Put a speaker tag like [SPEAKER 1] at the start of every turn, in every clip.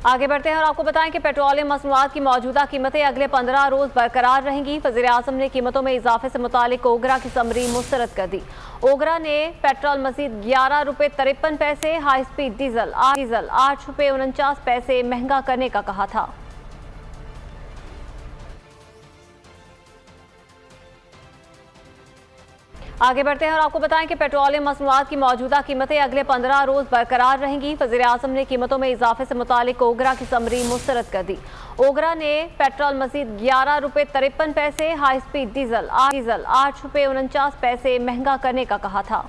[SPEAKER 1] आगे बढ़ते हैं और आपको बताएं कि पेट्रोलियम मसनूआत की मौजूदा कीमतें अगले 15 रोज बरकरार रहेंगी। वज़ीर-ए-आज़म ने कीमतों में इजाफे से मुतालिक ओगरा की समरी मुस्तरद कर दी। ओगरा ने पेट्रोल मजीद 11 रुपये 53 पैसे, हाई स्पीड डीजल 8 रुपये 49 पैसे महंगा करने का कहा था। आगे बढ़ते हैं और आपको बताएं कि पेट्रोलियम मसनूआत की मौजूदा कीमतें अगले 15 रोज बरकरार रहेंगी। वज़ीर-ए-आज़म ने कीमतों में इजाफे से मुतालिक ओगरा की समरी मुस्तरद कर दी। ओगरा ने पेट्रोल मजीद 11 रुपये 53 पैसे, हाई स्पीड डीजल 8 रुपये 49 पैसे महंगा करने का कहा था।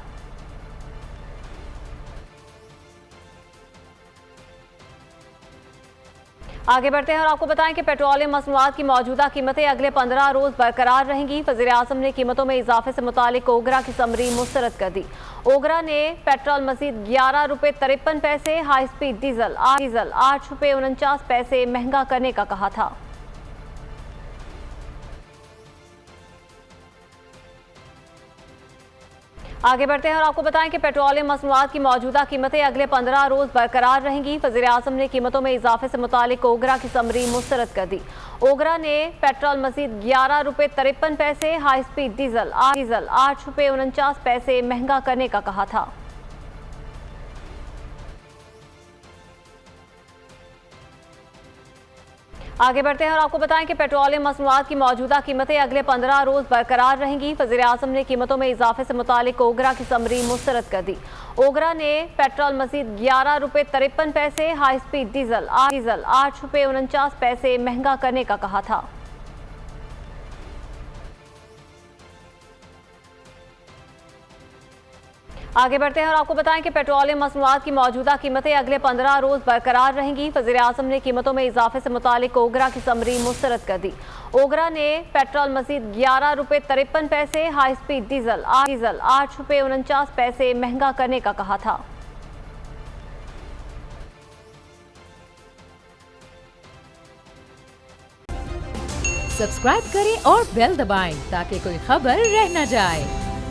[SPEAKER 1] आगे बढ़ते हैं और आपको बताएं कि पेट्रोलियम मसनूआत की मौजूदा कीमतें अगले 15 रोज बरकरार रहेंगी। वज़ीर-ए-आज़म ने कीमतों में इजाफे से मुतालिक ओगरा की समरी मुस्तरद कर दी। ओगरा ने पेट्रोल मजीद 11 रुपये 53 पैसे, हाई स्पीड डीजल 8 रुपये 49 पैसे महंगा करने का कहा था। आगे बढ़ते हैं और आपको बताएं कि पेट्रोलियम मसनूआत की मौजूदा कीमतें अगले 15 रोज बरकरार रहेंगी। वज़ीर-ए-आज़म ने कीमतों में इजाफे से मुतालिक ओगरा की समरी मुस्तरद कर दी। ओगरा ने पेट्रोल मजीद 11 रुपये 53 पैसे, हाई स्पीड डीजल 8 रुपये 49 पैसे महंगा करने का कहा था। आगे बढ़ते हैं और आपको बताएं कि पेट्रोलियम मसनूआत की मौजूदा कीमतें अगले 15 रोज बरकरार रहेंगी। वज़ीर-ए-आज़म ने कीमतों में इजाफे से मुतालिक ओगरा की समरी मुस्तरद कर दी। ओगरा ने पेट्रोल मजीद 11 रुपये 53 पैसे, हाई स्पीड डीजल 8 रुपये 49 पैसे महंगा करने का कहा था। आगे बढ़ते हैं और आपको बताएं कि पेट्रोलियम मसनूआत की मौजूदा कीमतें अगले 15 रोज बरकरार रहेंगी। वज़ीर-ए-आज़म ने कीमतों में इजाफे से मुतालिक ओगरा की समरी मुस्तरद कर दी। ओगरा ने पेट्रोल मजीद 11 रुपये 53 पैसे, हाई स्पीड डीजल 8 रुपये 49 पैसे महंगा करने का कहा था।
[SPEAKER 2] सब्सक्राइब करें और बेल दबाएं ताकि कोई खबर रह न जाए।